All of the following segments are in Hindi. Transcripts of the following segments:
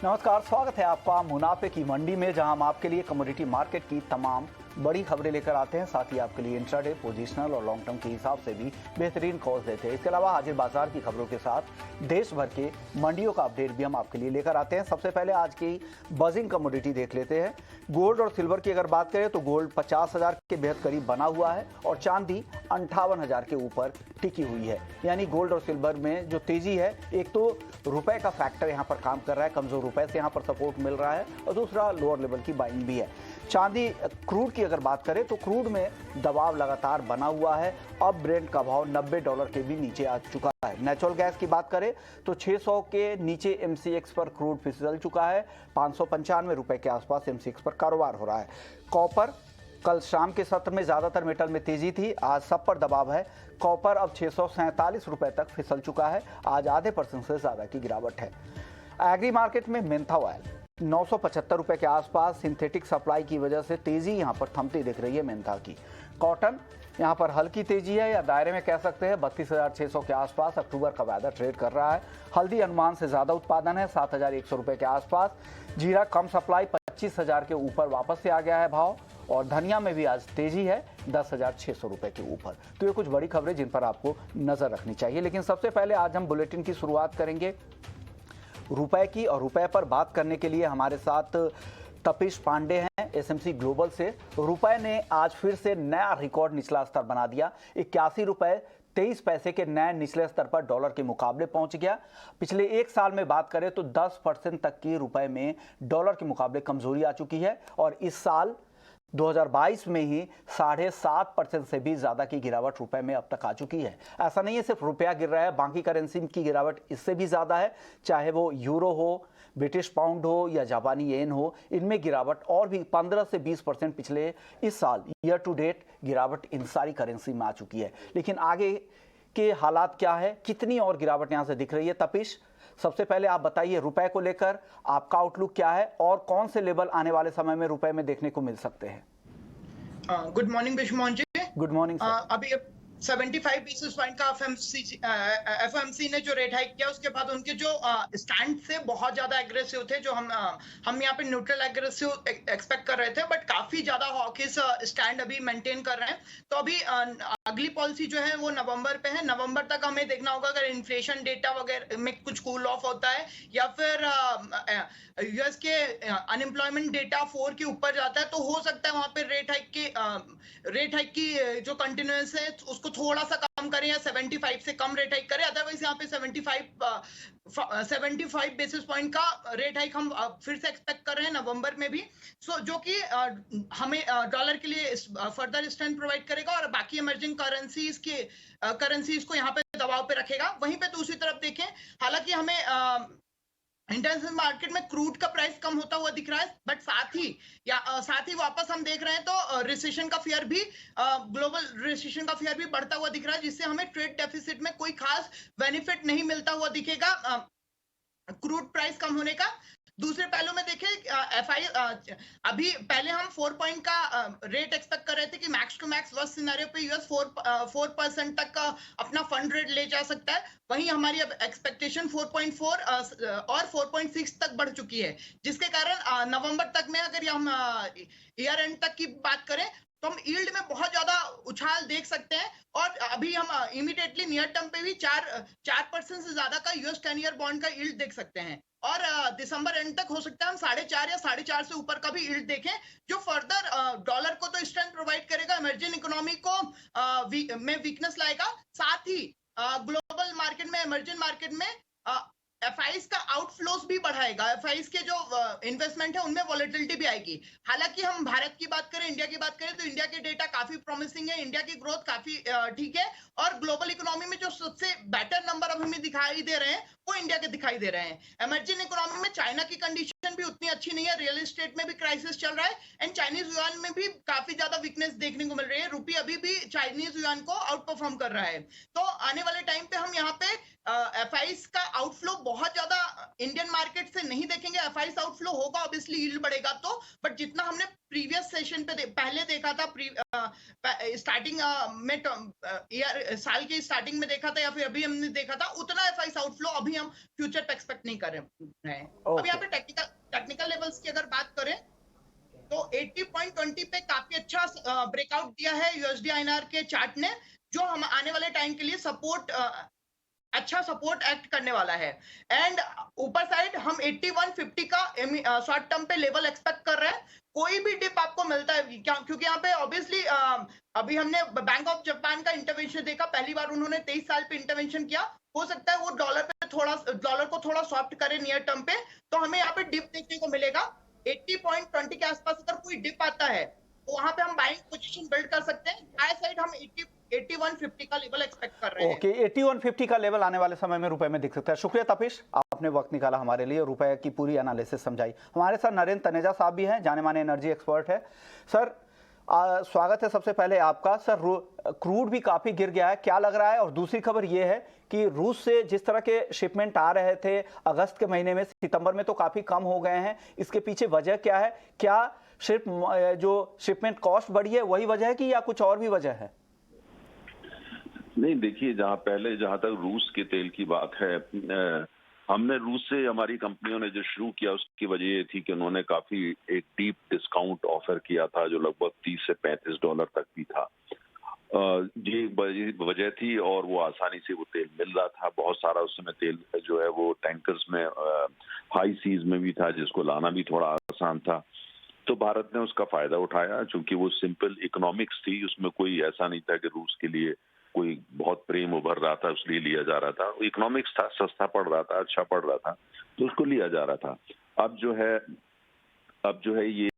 नमस्कार, स्वागत है आपका मुनाफे की मंडी में, जहां हम आपके लिए कमोडिटी मार्केट की तमाम बड़ी खबरें लेकर आते हैं। साथ ही आपके लिए इंट्राडे, पोजिशनल और लॉन्ग टर्म के हिसाब से भी बेहतरीन कॉल्स देते हैं। इसके अलावा हाजिर बाजार की खबरों के साथ देश भर के मंडियों का अपडेट भी हम आपके लिए लेकर आते हैं। सबसे पहले आज की बजिंग कमोडिटी देख लेते हैं। गोल्ड और सिल्वर की अगर बात करें तो गोल्ड 50,000 के बेहद करीब बना हुआ है और चांदी 58,000 के ऊपर टिकी हुई है। यानी गोल्ड और सिल्वर में जो तेजी है, एक तो रुपए का फैक्टर यहाँ पर काम कर रहा है, कमजोर रुपए से यहाँ पर सपोर्ट मिल रहा है, और दूसरा लोअर लेवल की बाइंग भी है। चांदी, क्रूड की अगर बात करें तो क्रूड में दबाव लगातार बना हुआ है। अब ब्रेंट का भाव $90 के भी नीचे आ चुका है। नेचुरल गैस की बात करें तो 600 के नीचे एमसीएक्स पर क्रूड फिसल चुका है। 595 रुपए के आसपास एमसीएक्स पर कारोबार हो रहा है। कॉपर, कल शाम के सत्र में ज्यादातर मेटल में तेजी थी, आज सब पर दबाव है। कॉपर अब 647 रुपए तक फिसल चुका है, आज आधे % से ज्यादा की गिरावट है। एग्री मार्केट में मेंथा ऑयल 975 रुपए के आसपास सिंथेटिक सप्लाई की वजह से तेजी यहां पर थमती दिख रही है मेंथा की। कॉटन, यहां पर हल्की तेजी है, या दायरे में कह सकते हैं 32,600 के आसपास अक्टूबर का वायदा ट्रेड कर रहा है। हल्दी अनुमान से ज्यादा उत्पादन है, 7,100 रुपए के आसपास। जीरा कम सप्लाई, 25,000 के ऊपर वापस से आ गया है भाव। और धनिया में भी आज तेजी है, 10,600 रुपए के ऊपर। तो ये कुछ बड़ी खबरें जिन पर आपको नजर रखनी चाहिए। लेकिन सबसे पहले आज हम बुलेटिन की शुरुआत करेंगे रुपए की, और रुपए पर बात करने के लिए हमारे साथ तपीश पांडे हैं एसएमसी ग्लोबल से। रुपए ने आज फिर से नया रिकॉर्ड निचला स्तर बना दिया। 81 रुपए 23 पैसे के नए निचले स्तर पर डॉलर के मुकाबले पहुंच गया। पिछले एक साल में बात करें तो 10% तक की रुपए में डॉलर के मुकाबले कमजोरी आ चुकी है, और इस साल 2022 में ही 7.5% से भी ज्यादा की गिरावट रुपए में अब तक आ चुकी है। ऐसा नहीं है सिर्फ रुपया गिर रहा है, बाकी करेंसी की गिरावट इससे भी ज्यादा है, चाहे वो यूरो हो, ब्रिटिश पाउंड हो या जापानी येन हो। इनमें गिरावट और भी 15 से 20% पिछले इस साल ईयर टू डेट गिरावट इन सारी करेंसी में आ चुकी है। लेकिन आगे के हालात क्या है, कितनी और गिरावट यहां से दिख रही है? तपीश, सबसे पहले आप बताइए रुपए को लेकर आपका आउटलुक क्या है, और कौन से लेवल आने वाले समय में रुपए में देखने को मिल सकते हैं? Good morning Bishmohan ji. Good morning sir. अभी 75 बेसिस पॉइंट का एफएमसी ने जो रेट हाइक किया, उसके बाद उनके जो स्टैंड थे बहुत ज्यादा एग्रेसिव थे, जो हम यहाँ पे न्यूट्रल एग्रेसिव एक्सपेक्ट कर रहे थे, बट काफी ज्यादा हॉकिश स्टैंड अभी मेंटेन कर रहे हैं। तो अभी अगली पॉलिसी जो है वो नवंबर पे है। नवंबर तक हमें देखना होगा अगर इन्फ्लेशन डेटा वगैरह में कुछ कूल ऑफ होता है, या फिर यूएस के अनएम्प्लॉयमेंट डेटा 4 के ऊपर जाता है, तो हो सकता है वहां पे रेट हाइक की जो कंटिन्यूअस है उसको थोड़ा सा कम करें, या 75 से कम रेट हाइक करें। अदरवाइज यहाँ पे 75 बेसिस पॉइंट का रेट हाइक हम फिर से एक्सपेक्ट कर रहे हैं नवंबर में भी। जो कि हमें डॉलर के लिए फर्दर स्ट्रेंथ प्रोवाइड करेगा, और बाकी इमर्जिंग करेंसीज को यहाँ पे दबाव पे रखेगा। वहीं पे दूसरी तरफ देखें, हालांकि हमें इंटरनेशनल मार्केट में क्रूड का प्राइस कम होता हुआ दिख रहा है, बट साथ ही वापस हम देख रहे हैं तो रिसेशन का फियर भी, ग्लोबल रिसेशन का फियर भी बढ़ता हुआ दिख रहा है, जिससे हमें ट्रेड डेफिसिट में कोई खास बेनिफिट नहीं मिलता हुआ दिखेगा क्रूड प्राइस कम होने का। दूसरे पहलू में देखें, एफआई अभी पहले हम 4 पॉइंट का रेट एक्सपेक्ट कर रहे थे कि max to max worst scenario पे यूएस 4% तक का अपना फंड रेट ले जा सकता है। वहीं हमारी अब एक्सपेक्टेशन 4.4 और 4.6 तक बढ़ चुकी है, जिसके कारण नवंबर तक में अगर हम ईयर एंड तक की बात करें तो हम यील्ड में बहुत ज्यादा उछाल देख सकते हैं। और अभी हम इमीडिएटली नियर टर्म पे भी 4% से ज्यादा का यूएस 10 ईयर बॉन्ड का यील्ड देख सकते हैं, और दिसंबर एंड तक हो सकता है हम 4.5 या 4.5 से ऊपर का भी यील्ड देखें, जो फर्दर डॉलर को तो स्ट्रेंथ प्रोवाइड करेगा, इमर्जिंग इकोनॉमी को में वीकनेस लाएगा। साथ ही ग्लोबल मार्केट में, इमर्जिंग मार्केट में एफआईज का आउटफ्लोस भी बढ़ाएगा। एफआईज के जो इन्वेस्टमेंट है उनमें वॉलेटिलिटी भी आएगी। हालांकि हम भारत की बात करें, इंडिया की बात करें, तो इंडिया के डेटा काफी प्रॉमिसिंग है, इंडिया की ग्रोथ काफी ठीक है, और ग्लोबल इकोनॉमी में जो सबसे बेटर नंबर अब हमें दिखाई दे रहे हैं वो इंडिया के दिखाई दे रहे हैं। इमर्जिंग इकोनॉमी में चाइना की कंडीशन भी उतनी अच्छी नहीं है, रियल एस्टेट में भी क्राइसिस चल रहा है, एंड चाइनीज युआन में भी काफी ज्यादा वीकनेस देखने को मिल रही है। रुपये अभी भी चाइनीज युआन को आउट परफॉर्म कर रहा है। तो आने वाले टाइम पे हम यहाँ पे एफआईज का आउटफ्लो बहुत ज्यादा इंडियन मार्केट से नहीं देखेंगे। एफआईज आउटफ्लो होगा, ऑब्वियसली यील्ड बढ़ेगा तो, बट जितना हमने प्रीवियस सेशन पे पहले देखा था, स्टार्टिंग में ईयर साल के स्टार्टिंग में देखा था या फिर अभी हमने देखा था, उतना एफआईएस आउटफ्लो अभी हम फ्यूचर पे एक्सपेक्ट नहीं कर रहे हैं। अब यहाँ ओके। पे टेक्निकल लेवल्स की अगर बात करें तो 80.20 पे काफी अच्छा ब्रेकआउट दिया है यूएसडी आईएनआर के चार्ट ने, जो हम आने वाले टाइम के लिए अच्छा सपोर्ट एक्ट करने वाला है। एंड ऊपर साइड हम 8150 का शॉर्ट टर्म पे लेवल एक्सपेक्ट कर रहे हैं। कोई भी डिप आपको मिलता है क्योंकि यहाँ पे ऑब्वियसली अभी हमने बैंक ऑफ जापान का इंटरवेंशन देखा, पहली बार उन्होंने 23 साल पे इंटरवेंशन किया। हो सकता है वो डॉलर को थोड़ा सॉफ्ट करे नियर टर्म पे, तो हमें यहाँ पे डिप देखने को मिलेगा। 80.20 के आसपास अगर कोई डिप आता है तो वहां पे हम बाइंग पोजीशन बिल्ड कर सकते हैं। बाय साइड हम 8150 का लेवल एक्सपेक्ट कर रहे हैं। ओके, 8150 का लेवल आने वाले समय में रुपए में दिख सकता है। शुक्रिया तपीश, आपने वक्त निकाला हमारे लिए, रुपए की पूरी एनालिसिस समझाई। हमारे साथ नरेंद्र तनेजा साहब भी हैं, जाने माने एनर्जी एक्सपर्ट है। सर स्वागत है सबसे पहले आपका। सर क्रूड भी काफी गिर गया है, क्या लग रहा है? और दूसरी खबर ये है कि रूस से जिस तरह के शिपमेंट आ रहे थे अगस्त के महीने में, सितंबर में तो काफी कम हो गए हैं। इसके पीछे वजह क्या है? क्या सिर्फ जो शिपमेंट कॉस्ट बढ़ी है वही वजह है कि या कुछ और भी वजह है? नहीं, देखिए, जहां तक रूस के तेल की बात है, हमने रूस से हमारी कंपनियों ने जो शुरू किया उसकी वजह ये थी कि उन्होंने काफी एक डीप डिस्काउंट ऑफर किया था जो लगभग 30 से 35 डॉलर तक भी था। ये वजह थी और वो आसानी से वो तेल मिल रहा था। बहुत सारा उस समय तेल जो है वो टैंकर्स में हाई सीज में भी था, जिसको लाना भी थोड़ा आसान था। तो भारत ने उसका फायदा उठाया, चूंकि वो सिंपल इकोनॉमिक्स थी, उसमें कोई ऐसा नहीं था कि रूस के लिए कोई बहुत प्रेम उभर रहा था इसलिए लिया जा रहा था। इकोनॉमिक्स था, सस्ता पड़ रहा था, अच्छा पड़ रहा था, तो उसको लिया जा रहा था। अब जो है ये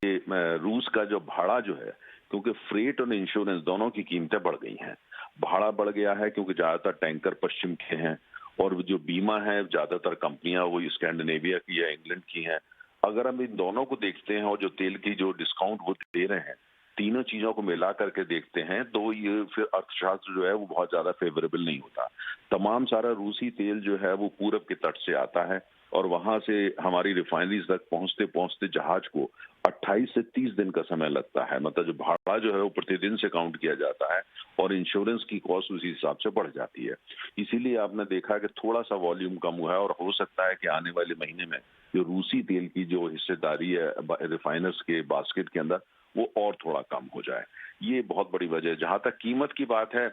रूस का जो भाड़ा जो है, क्योंकि फ्रेट और इंश्योरेंस दोनों की कीमतें बढ़ गई हैं। भाड़ा बढ़ गया है क्योंकि ज्यादातर टैंकर पश्चिम के हैं और जो बीमा है ज्यादातर कंपनियां वो स्कैंडिनेविया की या इंग्लैंड की हैं। अगर हम इन दोनों को देखते हैं और जो तेल की जो डिस्काउंट वो दे रहे हैं, तीनों चीजों को मिला करके देखते हैं तो ये फिर अर्थशास्त्र जो है वो बहुत ज्यादा फेवरेबल नहीं होता। तमाम सारा रूसी तेल जो है वो पूरब के तट से आता है और वहां से हमारी रिफाइनरीज तक पहुंचते पहुंचते जहाज को 28 से 30 दिन का समय लगता है। मतलब जो भाड़ा जो है वो प्रतिदिन से काउंट किया जाता है और इंश्योरेंस की कॉस्ट उसी हिसाब से बढ़ जाती है। इसीलिए आपने देखा कि थोड़ा सा वॉल्यूम कम हुआ है और हो सकता है कि आने वाले महीने में जो रूसी तेल की जो हिस्सेदारी है रिफाइनर्स के बास्केट के अंदर वो और थोड़ा कम हो जाए। ये बहुत बड़ी वजह है। जहां तक कीमत की बात है,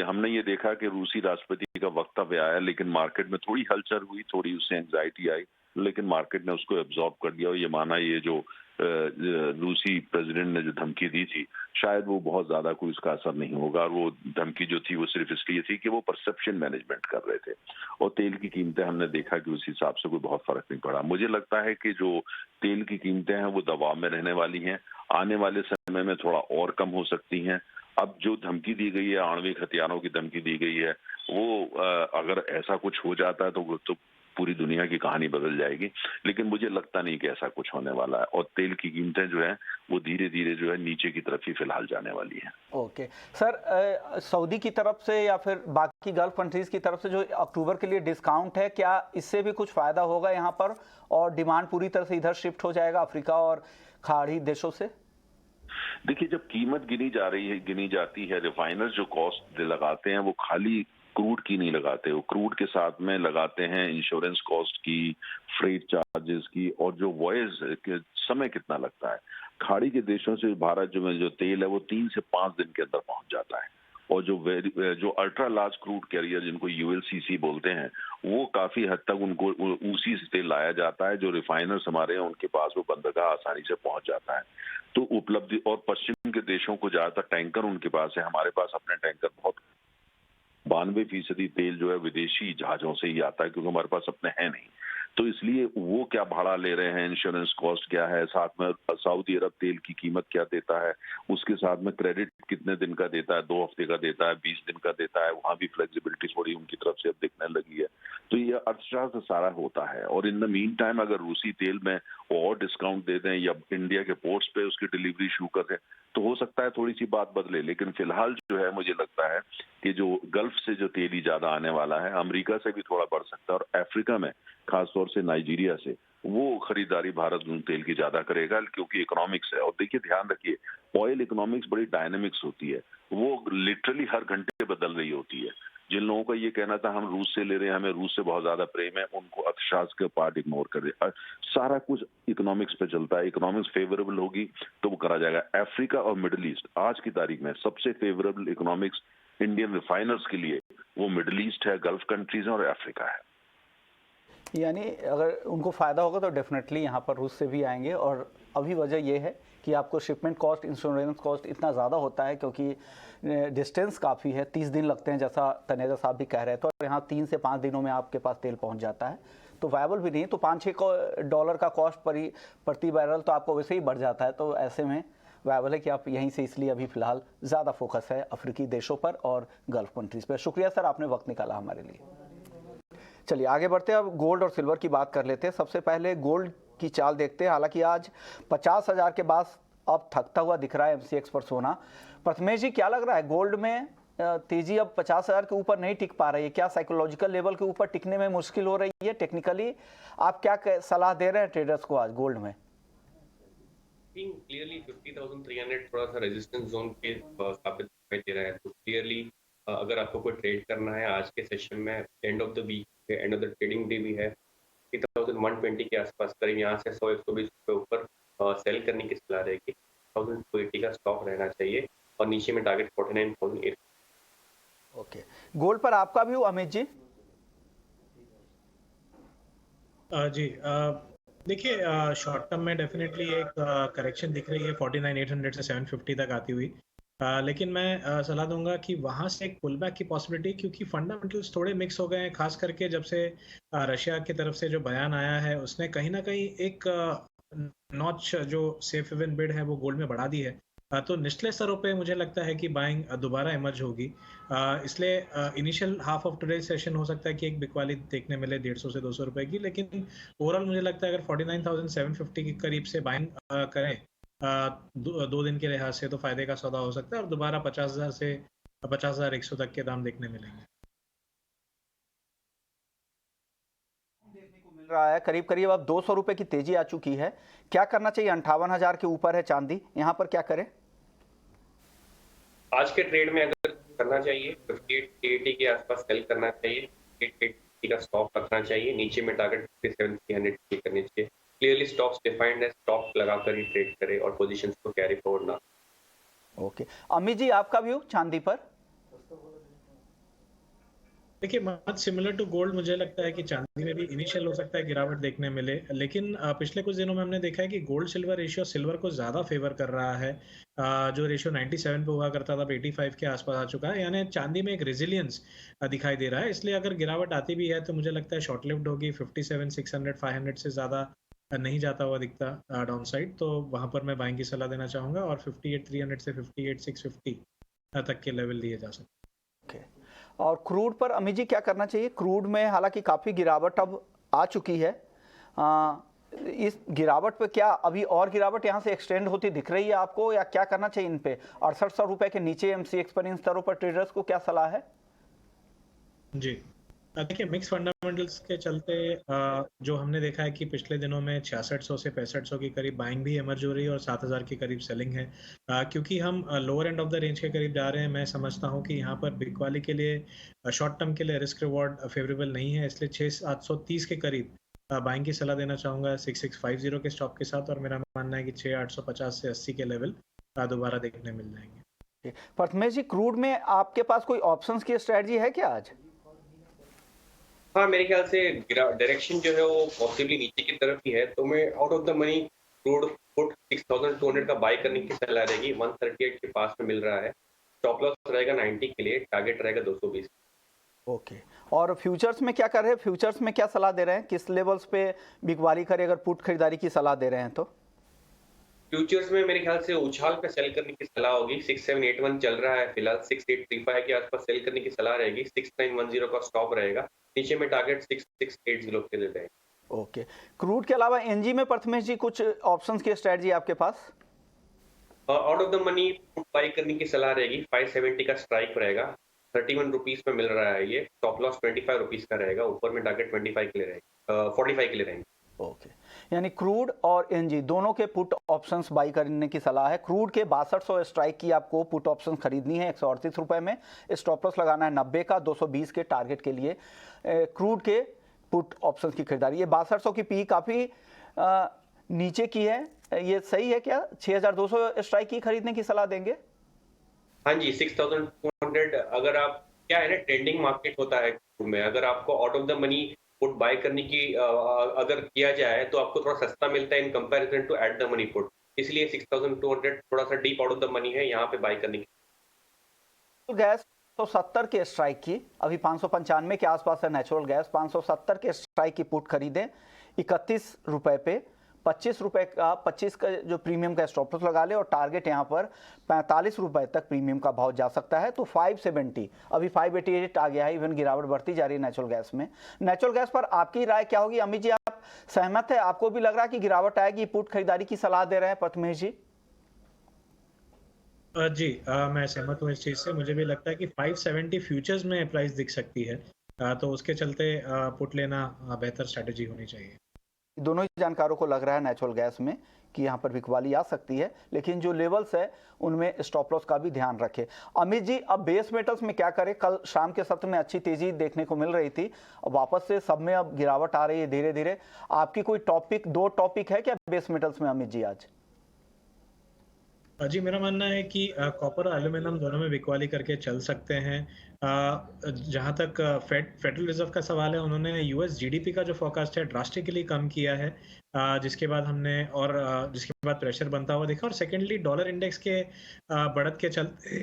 हमने ये देखा कि रूसी राष्ट्रपति का वक्तव्य आया, लेकिन मार्केट में थोड़ी हलचल हुई, थोड़ी उससे एंग्जाइटी आई, लेकिन मार्केट ने उसको एब्जॉर्ब कर दिया और ये माना ये जो रूसी प्रेसिडेंट ने जो धमकी दी थी शायद वो बहुत ज्यादा कोई उसका असर नहीं होगा। और वो धमकी जो थी वो सिर्फ इसलिए थी कि वो परसेप्शन मैनेजमेंट कर रहे थे और तेल की कीमतें हमने देखा कि उस हिसाब से कोई बहुत फर्क नहीं पड़ा। मुझे लगता है कि जो तेल की कीमतें हैं वो दबाव में रहने वाली हैं, आने वाले समय में थोड़ा और कम हो सकती हैं। अब जो धमकी दी गई है, आणविक हथियारों की धमकी दी गई है, वो अगर ऐसा कुछ हो जाता है तो पूरी दुनिया की कहानी बदल जाएगी। लेकिन मुझे लगता नहीं कि ऐसा कुछ होने वाला है और तेल की कीमतें जो है वो धीरे धीरे जो है नीचे की तरफ ही फिलहाल जाने वाली है। ओके सर, सऊदी की तरफ से या फिर बाकी गल्फ कंट्रीज की तरफ से जो अक्टूबर के लिए डिस्काउंट है, क्या इससे भी कुछ फायदा होगा यहाँ पर और डिमांड पूरी तरह से इधर शिफ्ट हो जाएगा अफ्रीका और खाड़ी देशों से? देखिए, जब कीमत गिनी जाती है, रिफाइनर जो कॉस्ट लगाते हैं वो खाली क्रूड की नहीं लगाते, वो क्रूड के साथ में लगाते हैं इंश्योरेंस कॉस्ट की, फ्रेट चार्जेस की, और जो वॉयस समय कितना लगता है। खाड़ी के देशों से भारत जो तेल है वो 3 से 5 दिन के अंदर पहुंच जाता है और जो अल्ट्रा लार्ज क्रूड कैरियर जिनको यूएलसीसी बोलते हैं वो काफी हद तक उनको उसी से तेल लाया जाता है। जो रिफाइनर्स हमारे हैं उनके पास वो बंदरगाह आसानी से पहुंच जाता है। तो उपलब्धि, और पश्चिम के देशों को ज्यादातर टैंकर उनके पास है, हमारे पास अपने टैंकर बहुत 92% तेल जो है विदेशी जहाजों से ही आता है क्योंकि हमारे पास अपने हैं नहीं। तो इसलिए वो क्या भाड़ा ले रहे हैं, इंश्योरेंस कॉस्ट क्या है, साथ में सऊदी अरब तेल की कीमत क्या देता है, उसके साथ में क्रेडिट कितने दिन का देता है, 2 हफ्ते का देता है, 20 दिन का देता है, वहां भी फ्लेक्सिबिलिटी थोड़ी उनकी तरफ से अब दिखने लगी है। तो ये अर्थशास्त्र सारा होता है और इन द मीन टाइम अगर रूसी तेल में और डिस्काउंट दे दें या इंडिया के पोर्ट्स पे उसकी डिलीवरी शुरू कर दें तो हो सकता है थोड़ी सी बात बदले। लेकिन फिलहाल जो है मुझे लगता है कि जो गल्फ से जो तेल ही ज्यादा आने वाला है, अमेरिका से भी थोड़ा बढ़ सकता है और अफ्रीका में खासतौर से नाइजीरिया से वो खरीदारी भारत तेल की ज्यादा करेगा, क्योंकि इकोनॉमिक्स है। और देखिए, ध्यान रखिए, ऑयल इकोनॉमिक्स बड़ी डायनेमिक्स होती है, वो लिटरली हर घंटे बदल रही होती है। जिन लोगों का ये कहना था हम रूस से ले रहे हैं, हमें रूस से बहुत ज्यादा प्रेम है, उनको अर्थशास्त्र का पार्ट इग्नोर कर दे। सारा कुछ इकोनॉमिक्स पे चलता है। इकोनॉमिक्स फेवरेबल होगी तो वो करा जाएगा। अफ्रीका और मिडिल ईस्ट आज की तारीख में सबसे फेवरेबल इकोनॉमिक्स इंडियन रिफाइनर्स के लिए वो मिडिल ईस्ट है, गल्फ कंट्रीज है और अफ्रीका है। यानी अगर उनको फ़ायदा होगा तो डेफिनेटली यहाँ पर रूस से भी आएंगे। और अभी वजह यह है कि आपको शिपमेंट कॉस्ट, इंश्योरेंस कॉस्ट इतना ज़्यादा होता है क्योंकि डिस्टेंस काफ़ी है, 30 दिन लगते हैं जैसा तनेजा साहब भी कह रहे थे, तो यहाँ 3 से 5 दिनों में आपके पास तेल पहुँच जाता है, तो वायबल भी नहीं। तो $5-6 का कॉस्ट प्रति बैरल तो आपको वैसे ही बढ़ जाता है। तो ऐसे में वायबल है कि आप यहीं से, इसलिए अभी फ़िलहाल ज़्यादा फोकस है अफ्रीकी देशों पर और गल्फ कंट्रीज़ पर। शुक्रिया सर, आपने वक्त निकाला हमारे लिए। चलिए आगे बढ़ते हैं, अब गोल्ड और सिल्वर की बात कर लेते हैं। सबसे पहले गोल्ड की चाल देखते हैं। हालांकि आज 50,000 के बाद अब थकता हुआ दिख रहा है MCX पर सोना। प्रथमेश जी, क्या लग रहा है, गोल्ड में तेजी अब 50,000 के ऊपर नहीं टिक पा रही है? क्या साइकोलॉजिकल लेवल के ऊपर टिकने में मुश्किल हो रही है? टेक्निकली आप क्या सलाह दे रहे हैं ट्रेडर्स को आज गोल्ड में? क्लियरली 50,300 थोड़ा सा रेजिस्टेंस जोन के साबित दिखाई दे रहा है। तो क्लियरली अगर आपको कोई ट्रेड करना है आज के सेशन में, end of the week, end of the trading day भी है, 50,120 के आसपास करीब यहाँ से 100-120 रुपये ऊपर सेल करने की सलाह रहेगी। 1,280 का स्टॉक रहना चाहिए और नीचे में टारगेट 49,800। ओके, गोल्ड पर आपका व्यू अमित जी? जी देखिए, शॉर्ट टर्म में डेफिनेटली एक करेक्शन दिख रही है 49,800 से 750 तक आती हुई। लेकिन मैं सलाह दूंगा कि वहां से एक पुल बैक की पॉसिबिलिटी, क्योंकि फंडामेंटल्स थोड़े मिक्स हो गए हैं, खास करके जब से रशिया की तरफ से जो बयान आया है उसने कहीं ना कहीं एक नॉच जो सेफ हेवन बिड है वो गोल्ड में बढ़ा दी है। तो निचले स्तरों पे मुझे लगता है कि बाइंग दोबारा इमर्ज होगी। इसलिए initial half of today session हो सकता है कि एक बिकवाली देखने मिले 150 से 200 रुपए की, लेकिन ओवरऑल मुझे लगता है अगर 49,750 के करीब से बाइंग करें दो दिन के लिहाज से, तो फायदे का सौदा हो सकता है और दोबारा 50,000 से 50,100 तक के दाम देखने मिलेंगे। मिल रहा है करीब करीब अब 200 रुपए की तेजी आ चुकी है। क्या करना चाहिए? 58,000 के ऊपर है चांदी, यहाँ पर क्या करें? आज के ट्रेड में अगर करना चाहिए 5880 के आसपास सेल करना चाहिए, 5880 का स्टॉप रखना चाहिए, नीचे में टारगेट 57,300 करनी चाहिए। क्लियरली स्टॉक्स डिफाइंड है, स्टॉप लगाकर ही ट्रेड करे और पोजीशंस को कैरी फॉरवर्ड ना। ओके, अमित जी आपका व्यू चांदी पर? देखिए, मत सिमिलर टू गोल्ड, मुझे लगता है कि चांदी में भी इनिशियल हो सकता है गिरावट देखने मिले, लेकिन पिछले कुछ दिनों में हमने देखा है कि गोल्ड सिल्वर रेशियो सिल्वर को ज़्यादा फेवर कर रहा है। जो रेशियो 97 पे हुआ करता था, अब 85 के आसपास आ चुका है, यानी चांदी में एक रेजिलियंस दिखाई दे रहा है। इसलिए अगर गिरावट आती भी है तो मुझे लगता है शॉर्ट लिव्ड होगी। 57,600 500 से ज़्यादा नहीं जाता हुआ दिखता डाउन साइड, तो वहाँ पर मैं बाइंग की सलाह देना चाहूँगा और 58,300 से 58,650 तक के लेवल लिए जा सकते हैं। और क्रूड पर अमित जी क्या करना चाहिए? क्रूड में हालांकि काफ़ी गिरावट अब आ चुकी है, इस गिरावट पे क्या अभी और गिरावट यहाँ से एक्सटेंड होती दिख रही है आपको, या क्या करना चाहिए इन पे? 6800 रुपए के नीचे MCX पर इन स्तरों पर ट्रेडर्स को क्या सलाह है? जी देखिए, मिक्स फंडामेंटल्स के चलते जो हमने देखा है कि पिछले दिनों में 6600 से 6500 के करीब बाइंग भी इमर्ज हो रही है और 7000 के करीब सेलिंग है। क्योंकि हम lower and of the range के करीब जा रहे हैं, मैं समझता हूं कि यहाँ पर बिग वाली के लिए शॉर्ट टर्म के लिए रिस्क रिवॉर्ड फेवरेबल नहीं है, इसलिए 6830 के करीब बाइंग की सलाह देना चाहूँगा 6650 के स्टॉप के साथ। और मेरा मानना है कि 6850 से 80 के लेवल दोबारा देखने मिल जाएंगे। प्रथमेश जी, क्रूड में आपके पास कोई ऑप्शंस की स्ट्रेटजी है क्या आज? हाँ, मेरे ख्याल से डायरेक्शन जो है वो पॉसिबली नीचे की तरफ ही है, तो मैं out of the money crude put 6,200 का बाय करने की सलाह रहेगी। 138 के पास में मिल रहा है, स्टॉप लॉस रहेगा 90 के लिए, टारगेट रहेगा 220। ओके, और फ्यूचर्स में क्या कर रहे हैं? फ्यूचर्स में क्या सलाह दे रहे हैं? किस लेवल्स पे बिकवाली करे अगर पुट खरीदारी की सलाह दे रहे हैं तो? फ्यूचर्स में मेरे ख्याल से उछाल पे सेल करने की सलाह होगी। 6781 चल रहा है फिलहाल, 6835 के आसपास सेल करने की सलाह रहेगी। 6910 का स्टॉप रहेगा, नीचे में टारगेट 6680 के लिए रहेगा। ओके, क्रूड के अलावा एनजी में प्रथमेश जी कुछ ऑप्शंस की स्ट्रेटजी आपके पास? Out of the money put buy करने की सलाह रहेगी। 570 का स्ट्राइक रहेगा, 31 रुपीज में मिल रहा है ये, स्टॉप लॉस 25 रुपीज का रहेगा, ऊपर में टारगेट 25 के लिए रहेगा, 45 के लिए रहेंगे। ओके, यानी क्रूड और एनजी दोनों के पुट ऑप्शंस बाई करने की सलाह है। क्रूड के 6200 स्ट्राइक की आपको पुट ऑप्शन खरीदनी है 138 रुपए में, स्टॉप लॉस लगाना है 90 का 220 के टारगेट के लिए क्रूड के पुट ऑप्शन की खरीदारी। ये 6200 की पी काफ़ी नीचे की है, ये सही है क्या? 6200 स्ट्राइक की खरीदने की सलाह देंगे? हाँ जी, 6200 अगर आप, क्या है ना, ट्रेंडिंग मार्केट होता है में, अगर आपको out of the money put buy करने की अगर किया जाए तो आपको थोड़ा सस्ता मिलता है in comparison to at the money put, इसलिए 6200 थोड़ा सा deep out of the money है यहाँ पे बाय करने की। गैस 570 के स्ट्राइक की, अभी 595 के आसपास है नेचुरल गैस, 570 के स्ट्राइक की पुट खरीदें 31 रुपए पे, 25 रुपए का 25 का जो प्रीमियम का स्टॉप लॉस लगा ले और टारगेट यहाँ पर 45 रुपए तक प्रीमियम का भाव जा सकता है। तो 570 अभी 588 आ गया है, इवन गिरावट बढ़ती जा रही है नेचुरल गैस में। नेचुरल गैस पर आपकी राय क्या होगी? अमित जी, आप सहमत है? आपको भी लग रहा है कि गिरावट आएगी, पुट खरीदारी की सलाह दे रहे हैं प्रथमेश जी? जी, मैं सहमत हूँ इस चीज़ से। मुझे भी लगता है कि 570 फ्यूचर्स में प्राइस दिख सकती है, तो उसके चलते पुट लेना बेहतर स्ट्रैटेजी होनी चाहिए। दोनों ही जानकारों को लग रहा है नेचुरल गैस में कि यहाँ पर बिकवाली आ सकती है, लेकिन जो लेवल्स है उनमें स्टॉप लॉस का भी ध्यान रखें। अमित जी, अब बेस मेटल्स में क्या करें? कल शाम के सत्र में अच्छी तेजी देखने को मिल रही थी, अब वापस से सब में अब गिरावट आ रही है धीरे धीरे। आपकी कोई टॉपिक, दो टॉपिक है क्या बेस मेटल्स में अमित जी आज? जी, मेरा मानना है कि कॉपर और एल्यूमिनियम दोनों में बिकवाली करके चल सकते हैं। जहाँ तक फेडरल रिजर्व का सवाल है, उन्होंने यूएस जीडीपी का जो फोरकास्ट है ड्रास्टिकली कम किया है, जिसके बाद जिसके बाद प्रेशर बनता हुआ दिखा। और सेकेंडली डॉलर इंडेक्स के बढ़त के चलते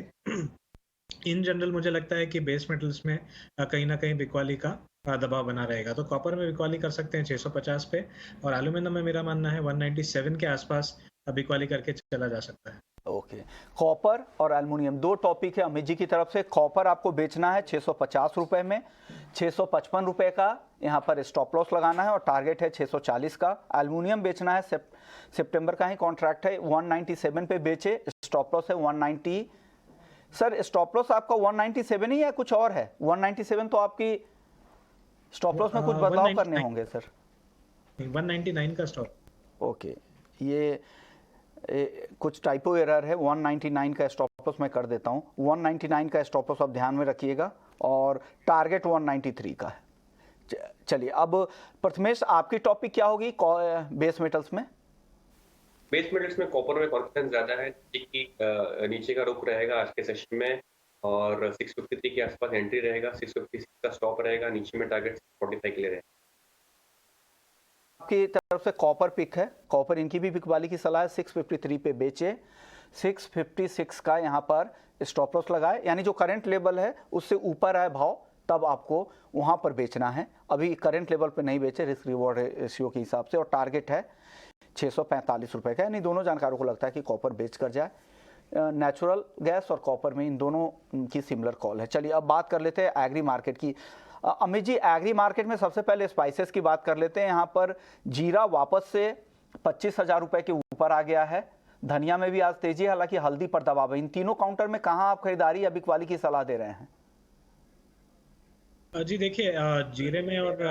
इन जनरल मुझे लगता है कि बेस मेटल्स में कहीं ना कहीं बिकवाली का दबाव बना रहेगा। तो कॉपर में बिकवाली कर सकते हैं 650 पे, और एल्यूमिनियम में मेरा मानना है 197 के आसपास बिकवाली करके चला जा सकता है। ओके, कॉपर और एल्युमिनियम दो टॉपिक है अमित जी की तरफ से। कॉपर आपको बेचना है 650 रुपए में, 655 रुपए का यहाँ पर स्टॉप लॉस लगाना है और टारगेट है 640 का। एल्युमिनियम बेचना है, सितंबर का ही कॉन्ट्रैक्ट है, 197 पे बेचे, स्टॉप लॉस है 190। सर, स्टॉप लॉस आपका 197 ही है, कुछ और है? 197 तो आपकी स्टॉप लॉस में कुछ बदलाव करने होंगे सर? 199 का स्टॉप। ओके, ये कुछ टाइपो एरर है, 199 का स्टॉप लॉस मैं कर देता हूँ। 199 का स्टॉप लॉस आप ध्यान में रखिएगा और टारगेट 193 का है। चलिए, अब प्रथमेश, आपकी टॉपिक क्या होगी बेस मेटल्स में? बेस मेटल्स में कॉपर में कॉन्फिडेंस ज्यादा है कि नीचे का रुख रहेगा आज के सेशन में, और 653 के आसपास एंट्री रहेगा, 656 का स्टॉप रहेगा, नीचे में टारगेट 45 के लिए रहेगा। आपकी तरफ से कॉपर पिक है, कॉपर इनकी भी बिकवाली की सलाह है, 653 पे बेचे, 656 का यहाँ पर स्टॉप लॉस लगाए, यानी जो करंट लेवल है उससे ऊपर आए भाव तब आपको वहाँ पर बेचना है। अभी करंट लेवल पे नहीं बेचे, रिस्क रिवॉर्ड रेशियो के हिसाब से, और टारगेट है 645 रुपए का। यानी दोनों जानकारों को लगता है कि कॉपर बेच कर जाए। नेचुरल गैस और कॉपर में इन दोनों की सिमिलर कॉल है। चलिए, अब बात कर लेते हैं एग्री मार्केट की। अमित जी, एग्री मार्केट में सबसे पहले स्पाइसेस की बात कर लेते हैं। यहाँ पर जीरा वापस से 25,000 रुपए के ऊपर आ गया है, धनिया में भी आज तेजी है, हालांकि हल्दी पर दबाव है। इन तीनों काउंटर में कहाँ आप खरीदारी या बिकवाली की सलाह दे रहे हैं? जी देखिए, जीरे में और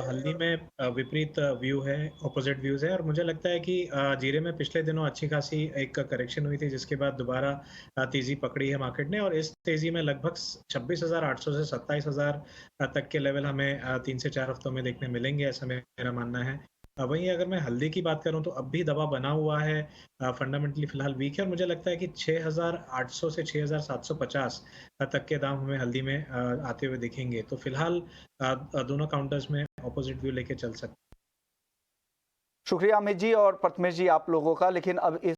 हल्दी में विपरीत व्यू है, ऑपोजिट व्यूज है, और मुझे लगता है कि जीरे में पिछले दिनों अच्छी खासी एक करेक्शन हुई थी, जिसके बाद दोबारा तेजी पकड़ी है मार्केट ने, और इस तेजी में लगभग 26,800 से 27,000 तक के लेवल हमें 3 से 4 हफ्तों में देखने मिलेंगे, ऐसा मेरा मानना है। वहीं अगर मैं हल्दी की बात करूं तो अब भी दबाव बना हुआ है, फंडामेंटली फिलहाल वीक है, और मुझे लगता है कि 6,800 से 6,750 तक के दाम हमें हल्दी में आते हुए दिखेंगे। तो फिलहाल दोनों काउंटर्स में ऑपोजिट व्यू लेके चल सकते हैं। शुक्रिया अमित जी और प्रथमेश जी आप लोगों का। लेकिन अब इस